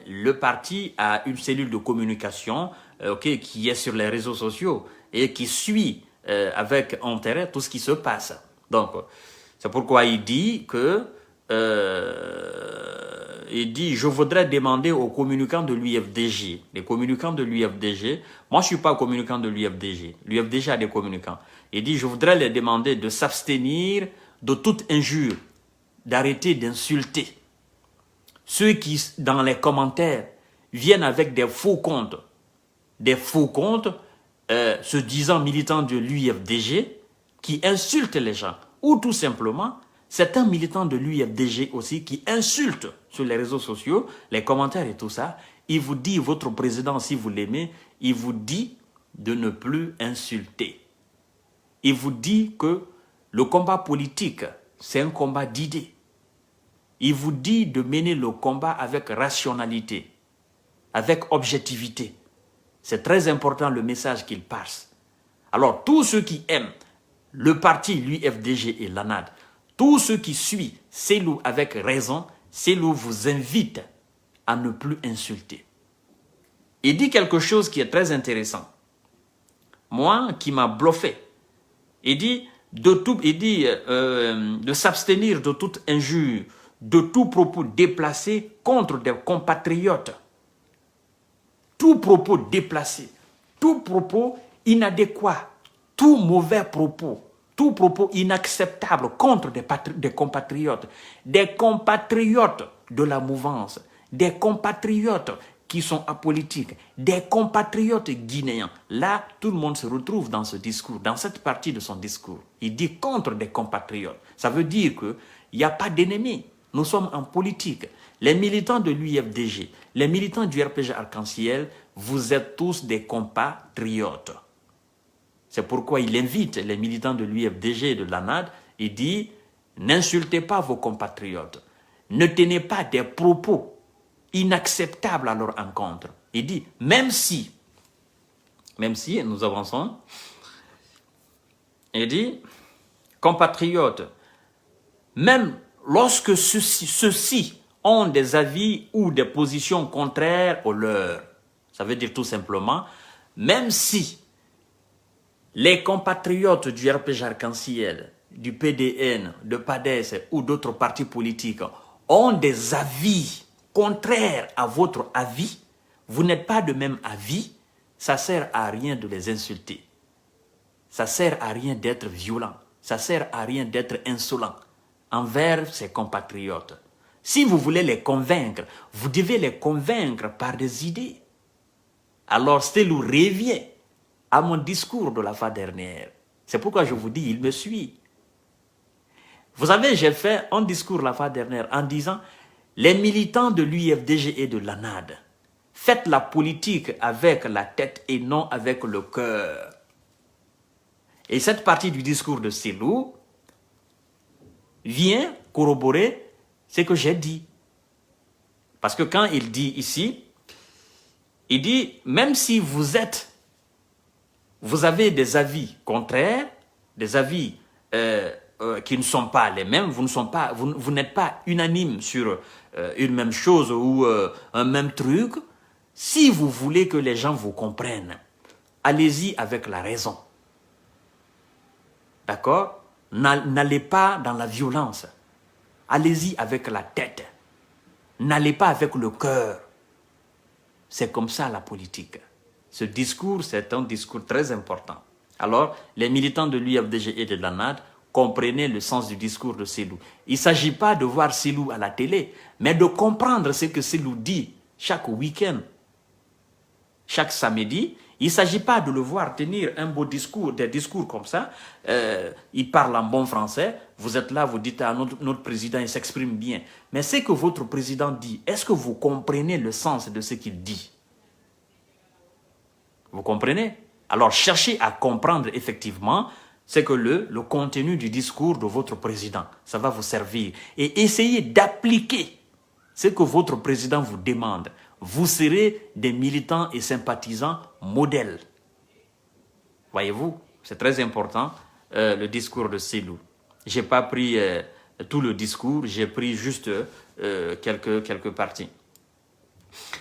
le parti a une cellule de communication qui est sur les réseaux sociaux et qui suit avec intérêt tout ce qui se passe. Donc, c'est pourquoi il dit que il dit, je voudrais demander aux communicants de l'UFDG, les communicants de l'UFDG, moi je ne suis pas communicant de l'UFDG, l'UFDG a des communicants. Il dit, je voudrais les demander de s'abstenir de toute injure, d'arrêter d'insulter ceux qui, dans les commentaires, viennent avec des faux comptes se disant militants de l'UFDG, qui insultent les gens, ou tout simplement, c'est un militant de l'UFDG aussi qui insulte sur les réseaux sociaux, les commentaires et tout ça. Il vous dit, votre président, si vous l'aimez, il vous dit de ne plus insulter. Il vous dit que le combat politique, c'est un combat d'idées. Il vous dit de mener le combat avec rationalité, avec objectivité. C'est très important le message qu'il passe. Alors, tous ceux qui aiment le parti, l'UFDG et l'ANAD, tous ceux qui suivent Cellou avec raison, Cellou vous invite à ne plus insulter. Il dit quelque chose qui est très intéressant. Moi, qui m'a bluffé. Il dit de s'abstenir de toute injure, de tout propos déplacé contre des compatriotes. Tout propos déplacé, tout propos inadéquat, tout mauvais propos, tout propos inacceptable contre des compatriotes de la mouvance, des compatriotes qui sont apolitiques, des compatriotes guinéens. Là, tout le monde se retrouve dans ce discours, dans cette partie de son discours. Il dit contre des compatriotes. Ça veut dire qu'il n'y a pas d'ennemis. Nous sommes en politique. Les militants de l'UFDG, les militants du RPG Arc-en-Ciel, vous êtes tous des compatriotes. C'est pourquoi il invite les militants de l'UFDG et de l'ANAD, il dit, n'insultez pas vos compatriotes, ne tenez pas des propos inacceptables à leur encontre. Il dit, même si, nous avançons, il dit, compatriotes, même lorsque ceux-ci ont des avis ou des positions contraires aux leurs, ça veut dire tout simplement, même si les compatriotes du RPG Arc-en-Ciel, du PDN, de PADES ou d'autres partis politiques ont des avis contraires à votre avis, vous n'êtes pas de même avis, ça ne sert à rien de les insulter. Ça ne sert à rien d'être violent. Ça ne sert à rien d'être insolent envers ses compatriotes. Si vous voulez les convaincre, vous devez les convaincre par des idées. Alors, Cellou revient à mon discours de la fois dernière. C'est pourquoi je vous dis, il me suit. Vous savez, j'ai fait un discours la fois dernière en disant, les militants de l'UFDG et de l'ANAD, faites la politique avec la tête et non avec le cœur. Et cette partie du discours de Cellou vient corroborer ce que j'ai dit. Parce que quand il dit ici, il dit, même si vous avez des avis contraires, des avis qui ne sont pas les mêmes, vous n'êtes pas unanime sur une même chose ou un même truc, si vous voulez que les gens vous comprennent, allez-y avec la raison. D'accord? N'allez pas dans la violence. Allez-y avec la tête. N'allez pas avec le cœur. C'est comme ça la politique. Ce discours, c'est un discours très important. Alors, les militants de l'UFDG et de l'ANAD, comprenez le sens du discours de Cellou. Il ne s'agit pas de voir Cellou à la télé, mais de comprendre ce que Cellou dit chaque week-end, chaque samedi. Il ne s'agit pas de le voir tenir un beau discours, des discours comme ça. Il parle en bon français. Vous êtes là, vous dites à notre président, il s'exprime bien. Mais ce que votre président dit, est-ce que vous comprenez le sens de ce qu'il dit? Vous comprenez? Alors cherchez à comprendre effectivement ce que le contenu du discours de votre président. Ça va vous servir. Et essayez d'appliquer ce que votre président vous demande. Vous serez des militants et sympathisants modèles. Voyez-vous, c'est très important, le discours de Cellou. Je n'ai pas pris tout le discours, j'ai pris juste quelques parties.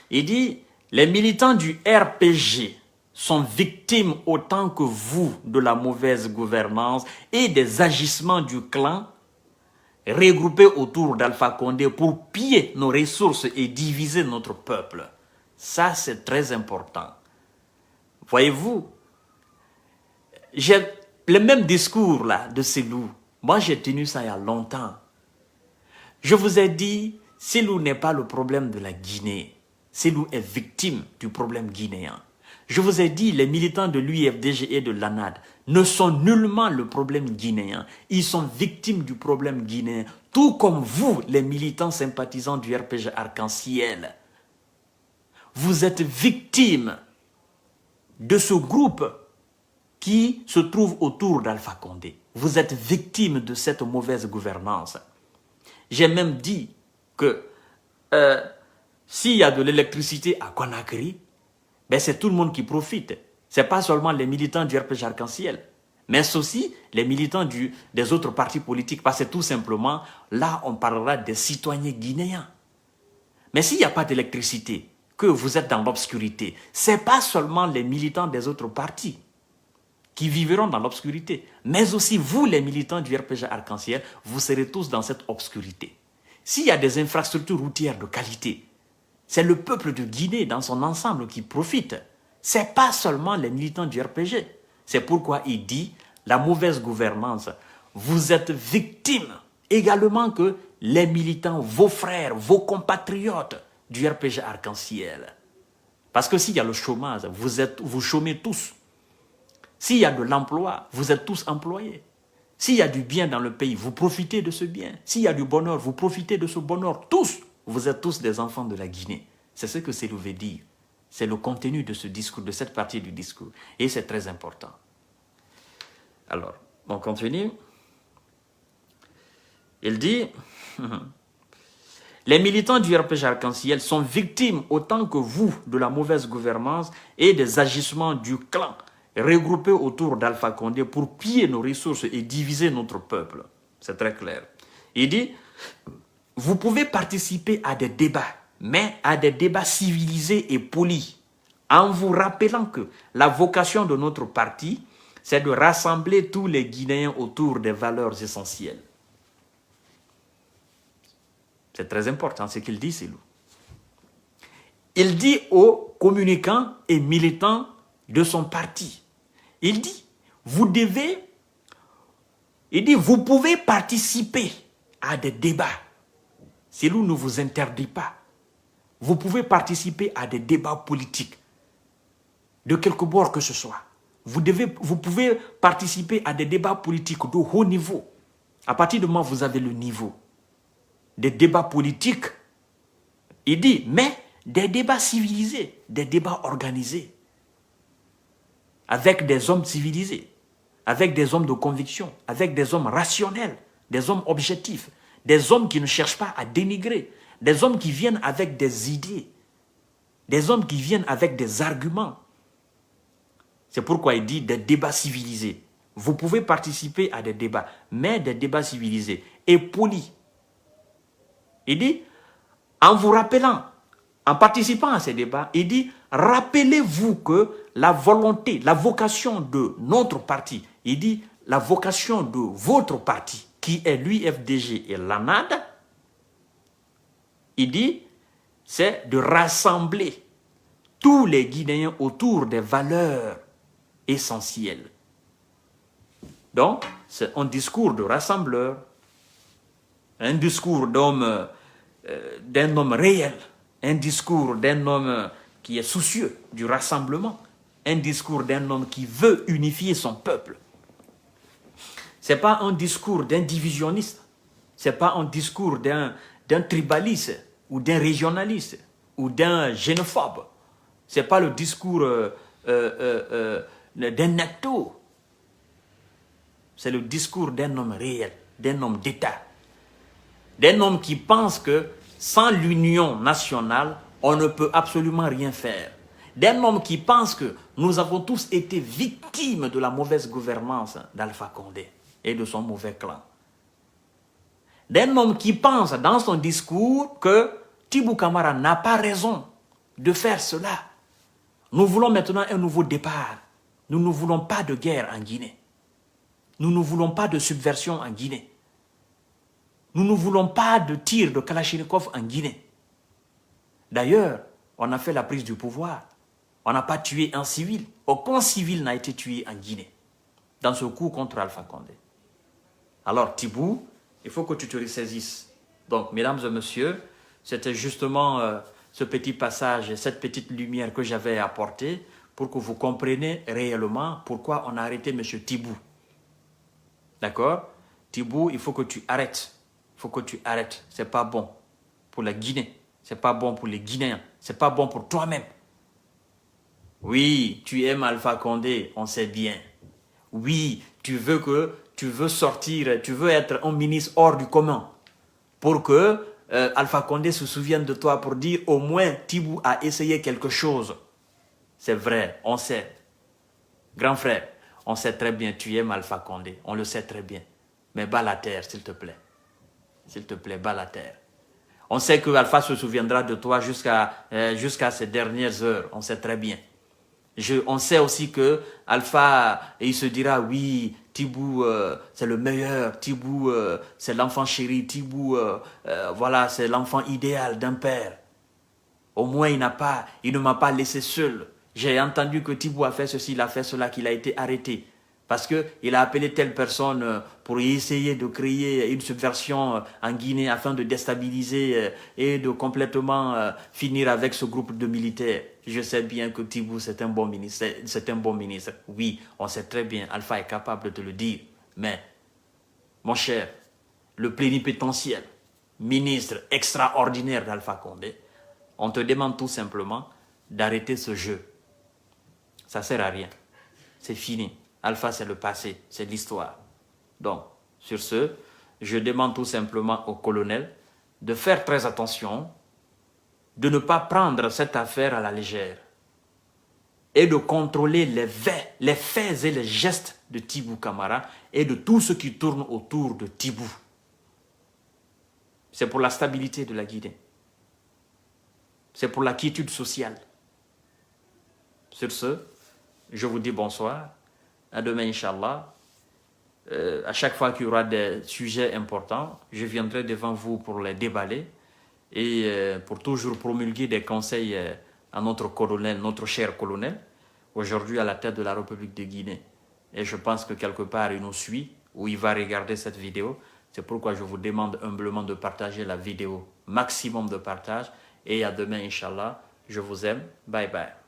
Il dit, les militants du RPG sont victimes autant que vous de la mauvaise gouvernance et des agissements du clan regroupés autour d'Alpha Condé pour piller nos ressources et diviser notre peuple. Ça, c'est très important. Voyez-vous, j'ai le même discours là de Selou. Moi, j'ai tenu ça il y a longtemps. Je vous ai dit, Selou n'est pas le problème de la Guinée. Selou est victime du problème guinéen. Je vous ai dit, les militants de l'UFDG et de l'ANAD ne sont nullement le problème guinéen. Ils sont victimes du problème guinéen, tout comme vous, les militants sympathisants du RPG Arc-en-Ciel. Vous êtes victimes de ce groupe qui se trouve autour d'Alpha Condé. Vous êtes victimes de cette mauvaise gouvernance. J'ai même dit que s'il y a de l'électricité à Conakry, ben c'est tout le monde qui profite. Ce n'est pas seulement les militants du RPG Arc-en-Ciel, mais c'est aussi les militants des autres partis politiques, parce que tout simplement, là, on parlera des citoyens guinéens. Mais s'il n'y a pas d'électricité, que vous êtes dans l'obscurité, ce n'est pas seulement les militants des autres partis qui vivront dans l'obscurité, mais aussi vous, les militants du RPG Arc-en-Ciel, vous serez tous dans cette obscurité. S'il y a des infrastructures routières de qualité, c'est le peuple de Guinée dans son ensemble qui profite. Ce n'est pas seulement les militants du RPG. C'est pourquoi il dit, la mauvaise gouvernance, vous êtes victimes également que les militants, vos frères, vos compatriotes du RPG Arc-en-Ciel. Parce que s'il y a le chômage, vous chômez tous. S'il y a de l'emploi, vous êtes tous employés. S'il y a du bien dans le pays, vous profitez de ce bien. S'il y a du bonheur, vous profitez de ce bonheur. Tous, vous êtes tous des enfants de la Guinée. C'est ce que Selou veut dire. C'est le contenu de ce discours, de cette partie du discours. Et c'est très important. Alors, on continue. Il dit, les militants du RPG Arc-en-Ciel sont victimes autant que vous de la mauvaise gouvernance et des agissements du clan regroupés autour d'Alpha Condé pour piller nos ressources et diviser notre peuple. C'est très clair. Il dit, vous pouvez participer à des débats, mais à des débats civilisés et polis, en vous rappelant que la vocation de notre parti, c'est de rassembler tous les Guinéens autour des valeurs essentielles. C'est très important ce qu'il dit, Selou. Il dit aux communicants et militants de son parti, il dit, vous pouvez participer à des débats. Selou ne vous interdit pas. Vous pouvez participer à des débats politiques, de quelque bord que ce soit. Vous pouvez participer à des débats politiques de haut niveau. À partir du moment où vous avez le niveau des débats politiques, il dit, mais des débats civilisés, des débats organisés, avec des hommes civilisés, avec des hommes de conviction, avec des hommes rationnels, des hommes objectifs, des hommes qui ne cherchent pas à dénigrer, des hommes qui viennent avec des idées, des hommes qui viennent avec des arguments. C'est pourquoi il dit des débats civilisés. Vous pouvez participer à des débats, mais des débats civilisés et polis. Il dit, en vous rappelant, en participant à ces débats, il dit, rappelez-vous que la volonté, la vocation de notre parti, il dit, la vocation de votre parti, qui est l'UFDG et l'ANAD, il dit, c'est de rassembler tous les Guinéens autour des valeurs essentielles. Donc, c'est un discours de rassembleur, un discours d'un homme réel, un discours d'un homme qui est soucieux du rassemblement, un discours d'un homme qui veut unifier son peuple. Ce n'est pas un discours d'un divisionniste, ce n'est pas un discours d'un tribaliste ou d'un régionaliste ou d'un xénophobe. Ce n'est pas le discours d'un netto. C'est le discours d'un homme réel, d'un homme d'État, d'un homme qui pense que sans l'union nationale, on ne peut absolument rien faire. D'un homme qui pense que nous avons tous été victimes de la mauvaise gouvernance d'Alpha Condé et de son mauvais clan. D'un homme qui pense dans son discours que Tibou Camara n'a pas raison de faire cela. Nous voulons maintenant un nouveau départ. Nous ne voulons pas de guerre en Guinée. Nous ne voulons pas de subversion en Guinée. Nous ne voulons pas de tir de Kalachnikov en Guinée. D'ailleurs, on a fait la prise du pouvoir. On n'a pas tué un civil. Aucun civil n'a été tué en Guinée dans ce coup contre Alpha Condé. Alors, Tibou, il faut que tu te ressaisisses. Donc, mesdames et messieurs, c'était justement ce petit passage et cette petite lumière que j'avais apportée pour que vous compreniez réellement pourquoi on a arrêté M. Tibou. D'accord? Tibou, il faut que tu arrêtes. Il faut que tu arrêtes. Ce n'est pas bon pour la Guinée. Ce n'est pas bon pour les Guinéens. Ce n'est pas bon pour toi-même. Oui, tu aimes Alpha Condé, on sait bien. Oui, tu veux sortir, tu veux être un ministre hors du commun pour que Alpha Condé se souvienne de toi pour dire au moins Tibou a essayé quelque chose. C'est vrai, on sait. Grand frère, on sait très bien, tu aimes Alpha Condé, on le sait très bien. Mais bats la terre, s'il te plaît. S'il te plaît, bats la terre. On sait que Alpha se souviendra de toi jusqu'à ces dernières heures, on sait très bien. On sait aussi que Alpha, il se dira, oui, Tibou, c'est le meilleur, Tibou, c'est l'enfant chéri, Tibou, voilà, c'est l'enfant idéal d'un père. Au moins, il ne m'a pas laissé seul. J'ai entendu que Tibou a fait ceci, il a fait cela, qu'il a été arrêté. Parce qu'il a appelé telle personne pour essayer de créer une subversion en Guinée afin de déstabiliser et de complètement finir avec ce groupe de militaires. Je sais bien que Tibou, c'est un bon ministre. C'est un bon ministre. Oui, on sait très bien, Alpha est capable de le dire. Mais, mon cher, le plénipotentiaire, ministre extraordinaire d'Alpha Condé, on te demande tout simplement d'arrêter ce jeu. Ça ne sert à rien. C'est fini. Alpha, c'est le passé, c'est l'histoire. Donc, sur ce, je demande tout simplement au colonel de faire très attention, de ne pas prendre cette affaire à la légère et de contrôler les faits et les gestes de Tibou Camara et de tout ce qui tourne autour de Tibou. C'est pour la stabilité de la Guinée. C'est pour la quiétude sociale. Sur ce, je vous dis bonsoir. À demain, Inch'Allah. À chaque fois qu'il y aura des sujets importants, je viendrai devant vous pour les déballer et pour toujours promulguer des conseils à notre colonel, notre cher colonel, aujourd'hui à la tête de la République de Guinée. Et je pense que quelque part, il nous suit ou il va regarder cette vidéo. C'est pourquoi je vous demande humblement de partager la vidéo. Maximum de partage. Et à demain, Inch'Allah. Je vous aime. Bye bye.